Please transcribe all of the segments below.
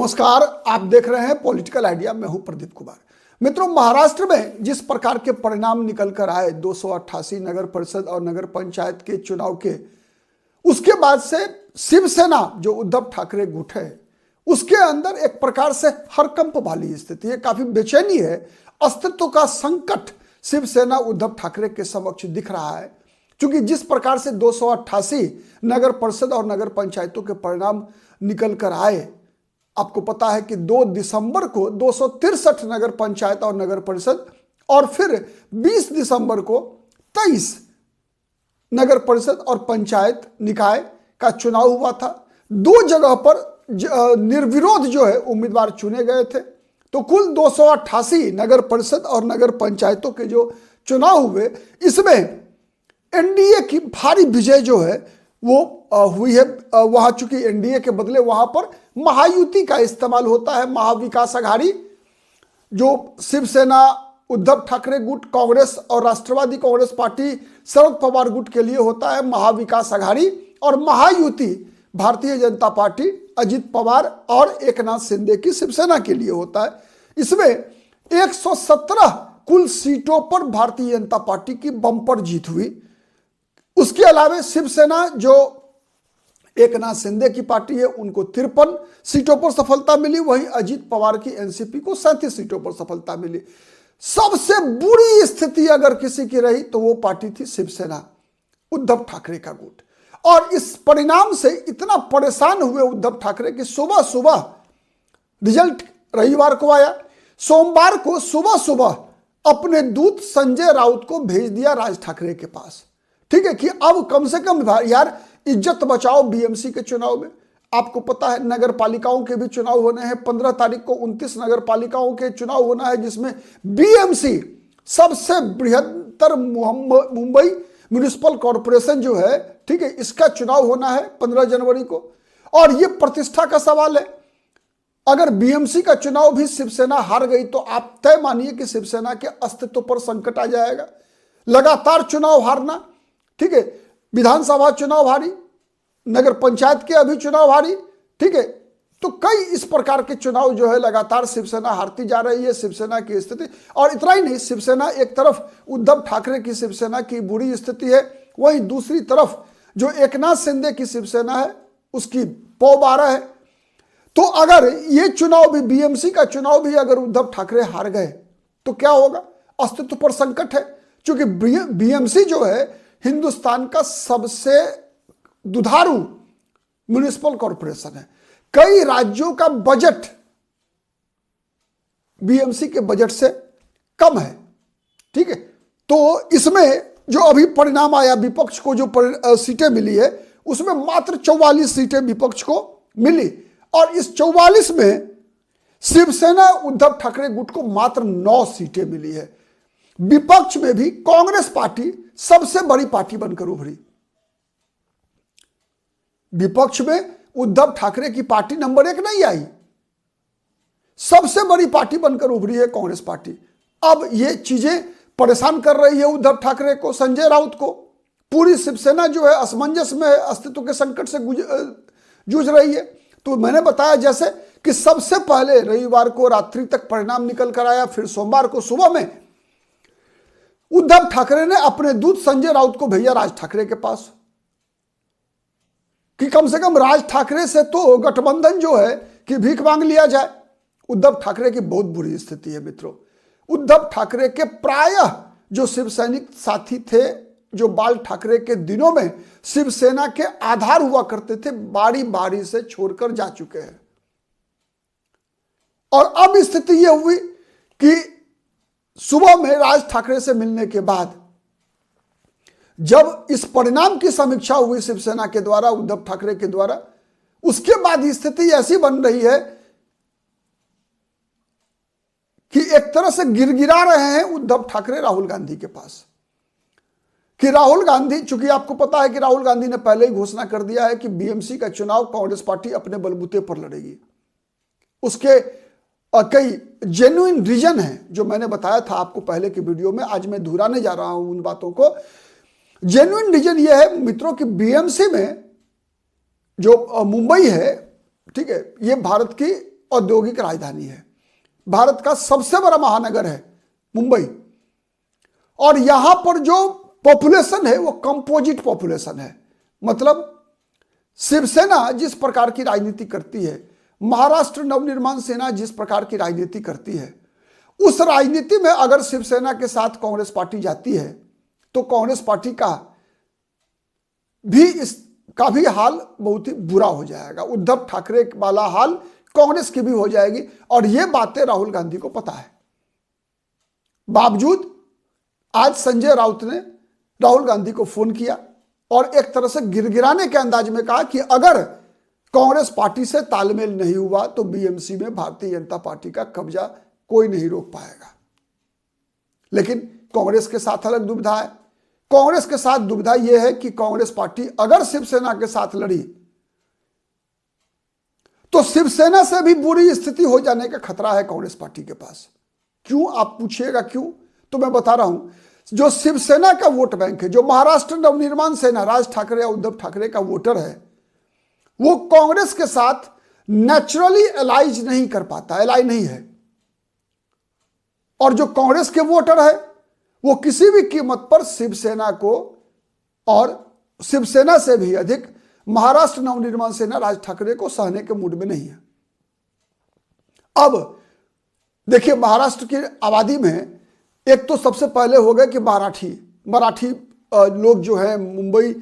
नमस्कार, आप देख रहे हैं पॉलिटिकल आइडिया। मैं हूं प्रदीप कुमार। मित्रों, महाराष्ट्र में जिस प्रकार के परिणाम निकल कर आए 288 नगर परिषद और नगर पंचायत के चुनाव के, उसके बाद से शिवसेना जो उद्धव ठाकरे गुट है उसके अंदर एक प्रकार से हरकंप वाली स्थिति है, काफी बेचैनी है। अस्तित्व का संकट शिवसेना उद्धव ठाकरे के समक्ष दिख रहा है, क्योंकि जिस प्रकार से 288 नगर परिषद और नगर पंचायतों के परिणाम निकल कर आए, आपको पता है कि 2 दिसंबर को 263 नगर पंचायत और नगर परिषद और फिर 20 दिसंबर को 23 नगर परिषद और पंचायत निकाय का चुनाव हुआ था। 2 जगह पर निर्विरोध जो है उम्मीदवार चुने गए थे। तो कुल 288 नगर परिषद और नगर पंचायतों के जो चुनाव हुए, इसमें एनडीए की भारी विजय जो है वो हुई है। वहां चूंकि एनडीए के बदले वहां पर महायुति का इस्तेमाल होता है। महाविकास आघाड़ी जो शिवसेना उद्धव ठाकरे गुट, कांग्रेस और राष्ट्रवादी कांग्रेस पार्टी शरद पवार गुट के लिए होता है महाविकास आघाड़ी, और महायुति भारतीय जनता पार्टी अजित पवार और एकनाथ शिंदे की शिवसेना के लिए होता है। इसमें 117 कुल सीटों पर भारतीय जनता पार्टी की बम्पर जीत हुई। उसके अलावा शिवसेना जो एकनाथ शिंदे की पार्टी है उनको 53 सीटों पर सफलता मिली, वहीं अजित पवार की एनसीपी को 37 सीटों पर सफलता मिली। सबसे बुरी स्थिति अगर किसी की रही तो वो पार्टी थी शिवसेना उद्धव ठाकरे का गुट। और इस परिणाम से इतना परेशान हुए उद्धव ठाकरे कि सुबह सुबह रिजल्ट रविवार को आया, सोमवार को सुबह सुबह अपने दूत संजय राउत को भेज दिया राज ठाकरे के पास। ठीक है कि अब कम से कम यार इज्जत बचाओ बीएमसी के चुनाव में। आपको पता है नगर पालिकाओं के भी चुनाव होने हैं। 15 तारीख को 29 नगर पालिकाओं के चुनाव होना है, जिसमें बीएमसी सबसे बृहत्तर मुंबई म्युनिसिपल कॉरपोरेशन जो है, ठीक है, इसका चुनाव होना है 15 जनवरी को। और यह प्रतिष्ठा का सवाल है। अगर बीएमसी का चुनाव भी शिवसेना हार गई तो आप तय मानिए कि शिवसेना के अस्तित्व पर संकट आ जाएगा। लगातार चुनाव हारना, ठीक है, विधानसभा चुनाव हारी, नगर पंचायत के अभी चुनाव हारी, ठीक है। तो कई इस प्रकार के चुनाव जो है लगातार शिवसेना हारती जा रही है। शिवसेना की स्थिति, और इतना ही नहीं, शिवसेना एक तरफ उद्धव ठाकरे की शिवसेना की बुरी स्थिति है, वहीं दूसरी तरफ जो एकनाथ शिंदे की शिवसेना है उसकी पौ-12 है। तो अगर ये चुनाव भी, बीएमसी का चुनाव भी अगर उद्धव ठाकरे हार गए तो क्या होगा? अस्तित्व पर संकट है, क्योंकि बीएमसी जो है हिंदुस्तान का सबसे दुधारू म्युनिसिपल कॉरपोरेशन है। कई राज्यों का बजट बीएमसी के बजट से कम है, ठीक है। तो इसमें जो अभी परिणाम आया, विपक्ष को जो सीटें मिली है उसमें मात्र 44 सीटें विपक्ष को मिली, और इस 44 में शिवसेना उद्धव ठाकरे गुट को मात्र 9 सीटें मिली है। विपक्ष में भी कांग्रेस पार्टी सबसे बड़ी पार्टी बनकर उभरी। विपक्ष में उद्धव ठाकरे की पार्टी नंबर 1 नहीं आई, सबसे बड़ी पार्टी बनकर उभरी है कांग्रेस पार्टी। अब ये चीजें परेशान कर रही है उद्धव ठाकरे को, संजय राउत को। पूरी शिवसेना जो है असमंजस में है, अस्तित्व के संकट से जूझ रही है। तो मैंने बताया जैसे कि सबसे पहले रविवार को रात्रि तक परिणाम निकल कर आया, फिर सोमवार को सुबह में उद्धव ठाकरे ने अपने दूत संजय राउत को भेजा राज ठाकरे के पास कि कम से कम राज ठाकरे से तो गठबंधन जो है कि भीख मांग लिया जाए। उद्धव ठाकरे की बहुत बुरी स्थिति है मित्रों। उद्धव ठाकरे के प्रायः जो शिवसैनिक साथी थे, जो बाल ठाकरे के दिनों में शिवसेना के आधार हुआ करते थे, बारी बारी से छोड़कर जा चुके हैं। और अब स्थिति यह हुई कि सुबह में राज ठाकरे से मिलने के बाद जब इस परिणाम की समीक्षा हुई शिवसेना के द्वारा, उद्धव ठाकरे के द्वारा, उसके बाद स्थिति ऐसी बन रही है कि एक तरह से गिरगिरा रहे हैं उद्धव ठाकरे राहुल गांधी के पास कि राहुल गांधी, चूंकि आपको पता है कि राहुल गांधी ने पहले ही घोषणा कर दिया है कि बीएमसी का चुनाव कांग्रेस पार्टी अपने बलबूते पर लड़ेगी। उसके कई जेन्युइन रीजन हैं जो मैंने बताया था आपको पहले की वीडियो में, आज मैं दोहराने जा रहा हूं उन बातों को। जेन्युइन रीजन यह है मित्रों कि बीएमसी में जो मुंबई है, ठीक है, ये भारत की औद्योगिक राजधानी है, भारत का सबसे बड़ा महानगर है मुंबई, और यहां पर जो पॉपुलेशन है वो कंपोजिट पॉपुलेशन है। मतलब शिवसेना जिस प्रकार की राजनीति करती है, महाराष्ट्र नवनिर्माण सेना जिस प्रकार की राजनीति करती है, उस राजनीति में अगर शिवसेना के साथ कांग्रेस पार्टी जाती है तो कांग्रेस पार्टी का भी हाल बहुत ही बुरा हो जाएगा। उद्धव ठाकरे वाला हाल कांग्रेस की भी हो जाएगी, और ये बातें राहुल गांधी को पता है। बावजूद आज संजय राउत ने राहुल गांधी को फोन किया और एक तरह से गिरगिराने के अंदाज में कहा कि अगर कांग्रेस पार्टी से तालमेल नहीं हुआ तो बीएमसी में भारतीय जनता पार्टी का कब्जा कोई नहीं रोक पाएगा। लेकिन कांग्रेस के साथ अलग दुविधा है। कांग्रेस के साथ दुविधा यह है कि कांग्रेस पार्टी अगर शिवसेना के साथ लड़ी तो शिवसेना से भी बुरी स्थिति हो जाने का खतरा है कांग्रेस पार्टी के पास। क्यों, आप पूछिएगा क्यों, तो मैं बता रहा हूं। जो शिवसेना का वोट बैंक है, जो महाराष्ट्र नवनिर्माण सेना राज ठाकरे या उद्धव ठाकरे का वोटर है, वो कांग्रेस के साथ नेचुरली एलाइज नहीं कर पाता, एलाई नहीं है। और जो कांग्रेस के वोटर है वो किसी भी कीमत पर शिवसेना को, और शिवसेना से भी अधिक महाराष्ट्र नवनिर्माण सेना राज ठाकरे को सहने के मूड में नहीं है। अब देखिए, महाराष्ट्र की आबादी में एक तो सबसे पहले हो गए कि मराठी लोग जो है मुंबई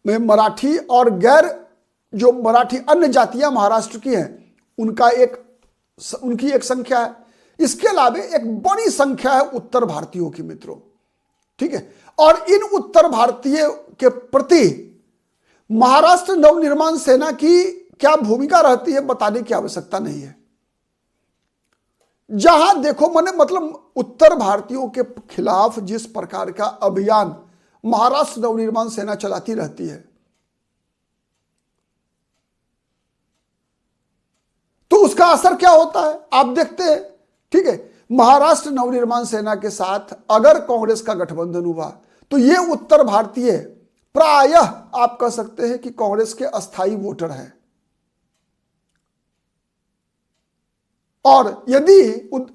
में, मराठी और गैर जो मराठी अन्य जातियां महाराष्ट्र की हैं उनकी एक संख्या है। इसके अलावा एक बड़ी संख्या है उत्तर भारतीयों की मित्रों, ठीक है। और इन उत्तर भारतीय के प्रति महाराष्ट्र नवनिर्माण सेना की क्या भूमिका रहती है बताने की आवश्यकता नहीं है। जहां देखो मतलब उत्तर भारतीयों के खिलाफ जिस प्रकार का अभियान महाराष्ट्र नवनिर्माण सेना चलाती रहती है, तो उसका असर क्या होता है आप देखते हैं, ठीक है। महाराष्ट्र नवनिर्माण सेना के साथ अगर कांग्रेस का गठबंधन हुआ तो ये उत्तर भारतीय प्रायः आप कह सकते हैं कि कांग्रेस के अस्थायी वोटर हैं। और यदि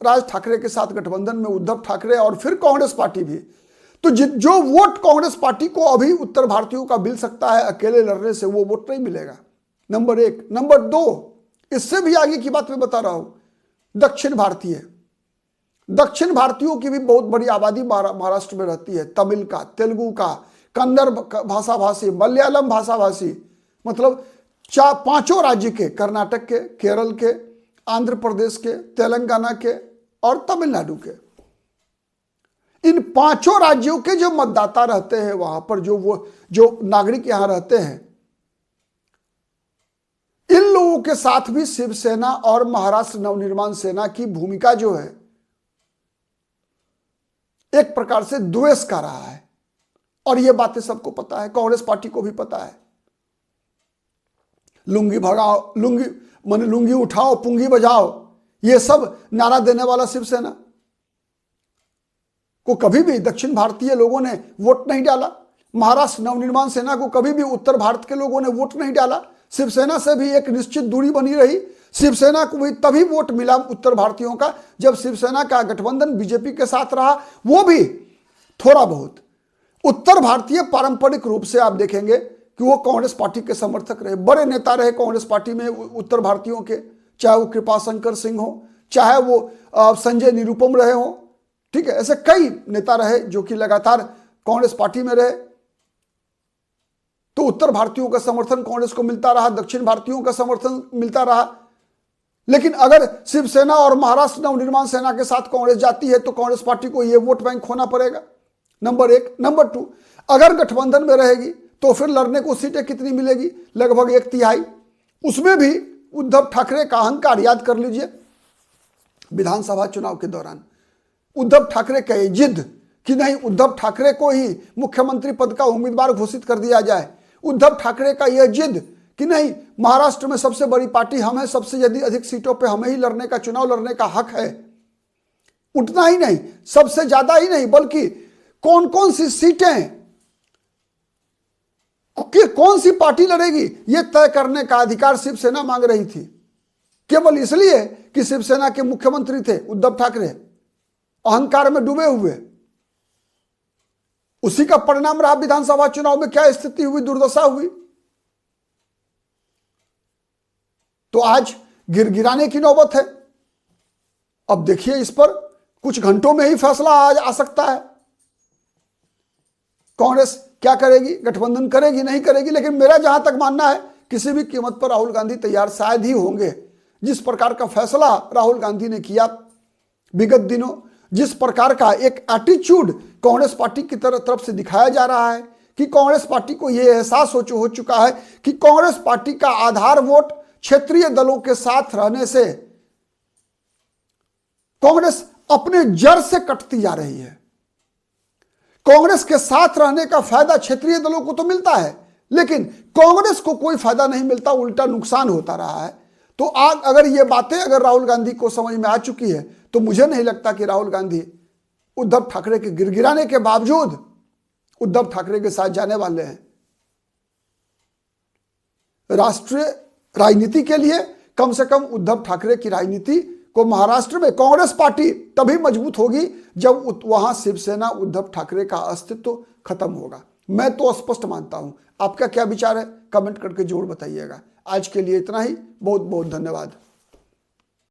राज ठाकरे के साथ गठबंधन में उद्धव ठाकरे और फिर कांग्रेस पार्टी भी, तो जो वोट कांग्रेस पार्टी को अभी उत्तर भारतीयों का मिल सकता है अकेले लड़ने से, वो वोट नहीं मिलेगा, नंबर एक। नंबर दो, इससे भी आगे की बात मैं बता रहा हूं, दक्षिण भारतीयों की भी बहुत बड़ी आबादी महाराष्ट्र में रहती है। तमिल का, तेलुगु का, कन्नड़ भाषा भाषी, मलयालम भाषा भाषी, मतलब पांचों राज्य के, कर्नाटक के, केरल के, आंध्र प्रदेश के, तेलंगाना के और तमिलनाडु के, इन पांचों राज्यों के जो मतदाता रहते हैं वहां पर, जो नागरिक यहां रहते हैं, इन लोगों के साथ भी शिवसेना और महाराष्ट्र नवनिर्माण सेना की भूमिका जो है एक प्रकार से द्वेष का रहा है। और यह बातें सबको पता है, कांग्रेस पार्टी को भी पता है। लुंगी भगाओ, लुंगी उठाओ, पुंगी बजाओ, यह सब नारा देने वाला शिवसेना को कभी भी दक्षिण भारतीय लोगों ने वोट नहीं डाला। महाराष्ट्र नवनिर्माण सेना को कभी भी उत्तर भारत के लोगों ने वोट नहीं डाला। शिवसेना से भी एक निश्चित दूरी बनी रही। शिवसेना को भी तभी वोट मिला उत्तर भारतीयों का जब शिवसेना का गठबंधन बीजेपी के साथ रहा, वो भी थोड़ा बहुत। उत्तर भारतीय पारंपरिक रूप से आप देखेंगे कि वो कांग्रेस पार्टी के समर्थक रहे, बड़े नेता रहे कांग्रेस पार्टी में उत्तर भारतीयों के, चाहे वो कृपाशंकर सिंह हो, चाहे वो संजय निरुपम रहे हो, ठीक है। ऐसे कई नेता रहे जो कि लगातार कांग्रेस पार्टी में रहे। तो उत्तर भारतीयों का समर्थन कांग्रेस को मिलता रहा, दक्षिण भारतीयों का समर्थन मिलता रहा। लेकिन अगर शिवसेना और महाराष्ट्र नवनिर्माण सेना के साथ कांग्रेस जाती है तो कांग्रेस पार्टी को यह वोट बैंक खोना पड़ेगा, नंबर एक। नंबर टू, अगर गठबंधन में रहेगी तो फिर लड़ने को सीटें कितनी मिलेगी, लगभग 1/3। उसमें भी उद्धव ठाकरे का अहंकार याद कर लीजिए। विधानसभा चुनाव के दौरान उद्धव ठाकरे का जिद कि नहीं, उद्धव ठाकरे को ही मुख्यमंत्री पद का उम्मीदवार घोषित कर दिया जाए, उद्धव ठाकरे का यह जिद कि नहीं, महाराष्ट्र में सबसे बड़ी पार्टी हम है, सबसे यदि अधिक सीटों पे हमें ही लड़ने का, चुनाव लड़ने का हक है। उतना ही नहीं, सबसे ज्यादा ही नहीं, बल्कि कौन कौन सी सीटें कि कौन सी पार्टी लड़ेगी यह तय करने का अधिकार शिवसेना मांग रही थी। केवल इसलिए कि शिवसेना के मुख्यमंत्री थे उद्धव ठाकरे, अहंकार में डूबे हुए। उसी का परिणाम रहा विधानसभा चुनाव में क्या स्थिति हुई, दुर्दशा हुई। तो आज गिरगिराने की नौबत है। अब देखिए, इस पर कुछ घंटों में ही फैसला आज आ सकता है। कांग्रेस क्या करेगी, गठबंधन करेगी नहीं करेगी, लेकिन मेरा जहां तक मानना है किसी भी कीमत पर राहुल गांधी तैयार शायद ही होंगे। जिस प्रकार का फैसला राहुल गांधी ने किया विगत दिनों, जिस प्रकार का एक एटीट्यूड कांग्रेस पार्टी की तरफ से दिखाया जा रहा है कि कांग्रेस पार्टी को यह एहसास हो चुका है कि कांग्रेस पार्टी का आधार वोट क्षेत्रीय दलों के साथ रहने से कांग्रेस अपने जड़ से कटती जा रही है। कांग्रेस के साथ रहने का फायदा क्षेत्रीय दलों को तो मिलता है, लेकिन कांग्रेस को कोई फायदा नहीं मिलता, उल्टा नुकसान होता रहा है। तो आज अगर ये बातें अगर राहुल गांधी को समझ में आ चुकी है, तो मुझे नहीं लगता कि राहुल गांधी उद्धव ठाकरे के गिरगिराने के बावजूद उद्धव ठाकरे के साथ जाने वाले हैं। राष्ट्रीय राजनीति के लिए कम से कम उद्धव ठाकरे की राजनीति को महाराष्ट्र में कांग्रेस पार्टी तभी मजबूत होगी जब वहां शिवसेना उद्धव ठाकरे का अस्तित्व खत्म होगा। मैं तो स्पष्ट मानता हूं। आपका क्या विचार है, कमेंट करके जरूर बताइएगा। आज के लिए इतना ही। बहुत बहुत धन्यवाद।